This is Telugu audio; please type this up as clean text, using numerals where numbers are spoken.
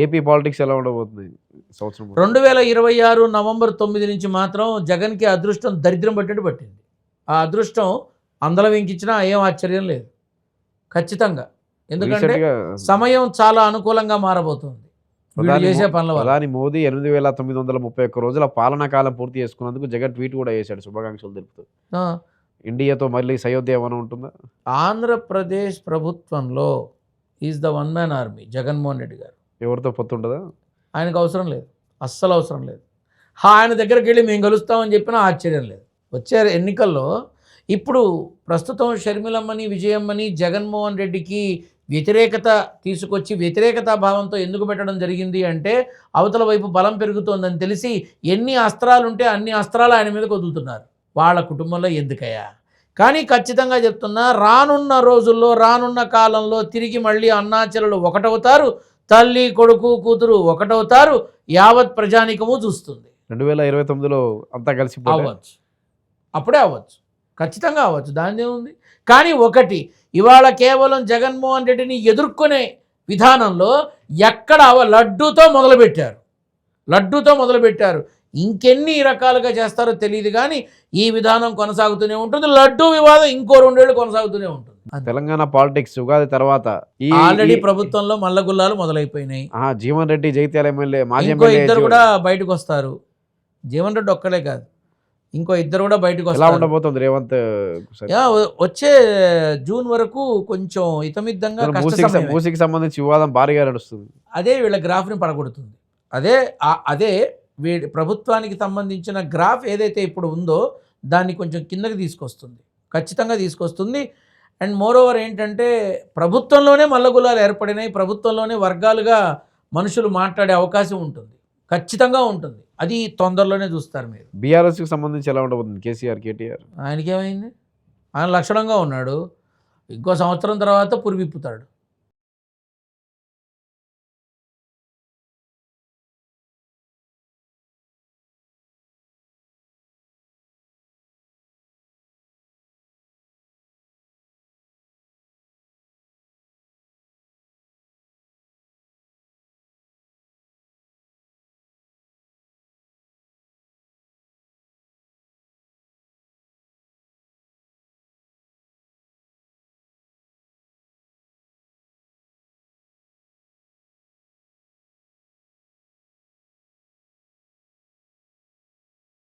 ఏపీ పాలిటిక్స్ ఎలా ఉండబోతుంది సంవత్సరం? 2026 నవంబర్ 9 నుంచి మాత్రం జగన్కి అదృష్టం దరిద్రం పట్టేట్టు పట్టింది. ఆ అదృష్టం అందల వెంకిచ్చినా ఏం ఆశ్చర్యం లేదు ఖచ్చితంగా. ఎందుకంటే సమయం చాలా అనుకూలంగా మారబోతుంది చేసే పనుల వల్ల. ప్రధాని మోదీ 8,931 రోజుల పాలనా కాలం పూర్తి చేసుకున్నందుకు జగన్ ట్వీట్ కూడా చేశాడు శుభాకాంక్షలు తెలుపుతూ. ఇండియాతో మళ్ళీ సయోధ్య ఏమైనా ఉంటుందా? ఆంధ్రప్రదేశ్ ప్రభుత్వంలో is the one man army Jaganmohan Reddy గారు. ఎవరితో పొత్తుంటుందా? ఆయనకు అవసరం లేదు, అస్సలు అవసరం లేదు. ఆయన దగ్గరికి వెళ్ళి మేము కలుస్తామని చెప్పినా ఆశ్చర్యం లేదు. వచ్చే ఎన్నికల్లో ఇప్పుడు ప్రస్తుతం షర్మిలమ్మని విజయమ్మని జగన్మోహన్ రెడ్డికి వ్యతిరేకత తీసుకొచ్చి వ్యతిరేకతా భావంతో ఎందుకు పెట్టడం జరిగింది అంటే అవతల వైపు బలం పెరుగుతోందని తెలిసి ఎన్ని అస్త్రాలు ఉంటే అన్ని అస్త్రాలు ఆయన మీద వదులుతున్నారు. వాళ్ళ కుటుంబంలో ఎందుకయ్యా? కానీ ఖచ్చితంగా చెప్తున్నా, రానున్న రోజుల్లో రానున్న కాలంలో తిరిగి మళ్ళీ అన్నాచెల్లెలు ఒకటవుతారు, తల్లి కొడుకు కూతురు ఒకటవుతారు, యావత్ ప్రజానికము చూస్తుంది. 2029లో అంతా కలిసి అవ్వచ్చు, అప్పుడే అవ్వచ్చు, ఖచ్చితంగా అవ్వచ్చు, దాని ఏముంది. కానీ ఒకటి, ఇవాళ కేవలం జగన్మోహన్ రెడ్డిని ఎదుర్కొనే విధానంలో ఎక్కడ లడ్డూతో మొదలుపెట్టారు. ఇంకెన్ని రకాలుగా చేస్తారో తెలియదు కానీ ఈ విధానం కొనసాగుతూనే ఉంటుంది. లడ్డూ వివాదం ఇంకో 2 ఏళ్ళు కొనసాగుతూనే ఉంటుంది. తెలంగాణ పాలిటిక్స్ ఉగాది తర్వాత ఆల్రెడీ ప్రభుత్వంలో మల్లగుల్లాలు మొదలైపోయినాయి. జీవన్ రెడ్డి జైత్యాల ఎమ్మెల్యే ఇంకో ఇద్దరు కూడా బయటకు వస్తారు. జీవన్ రెడ్డి ఒక్కడే కాదు, ఇంకో ఇద్దరు కూడా బయటకు వస్తారు. ఉండబోతుంది రేవంత్ వచ్చే జూన్ వరకు కొంచెం ఇతమిద్దంగా మూసీకి సంబంధించి వివాదం భారీగా నడుస్తుంది. అదే వీళ్ళ గ్రాఫ్ని పడగొడుతుంది. అదే ప్రభుత్వానికి సంబంధించిన గ్రాఫ్ ఏదైతే ఇప్పుడు ఉందో దాన్ని కొంచెం కిందకి తీసుకొస్తుంది, ఖచ్చితంగా తీసుకొస్తుంది. అండ్ మోరోవర్ ఏంటంటే ప్రభుత్వంలోనే మల్లగులాలు ఏర్పడినాయి, ప్రభుత్వంలోనే వర్గాలుగా మనుషులు మాట్లాడే అవకాశం ఉంటుంది, ఖచ్చితంగా ఉంటుంది. అది తొందరలోనే చూస్తారు మీరు. బీఆర్ఎస్కి సంబంధించి ఎలా ఉండబోతుంది? కేసీఆర్ కేటీఆర్ ఆయనకేమైంది? ఆయన లక్షణంగా ఉన్నాడు. ఇంకో సంవత్సరం తర్వాత పురివిప్పుతాడు.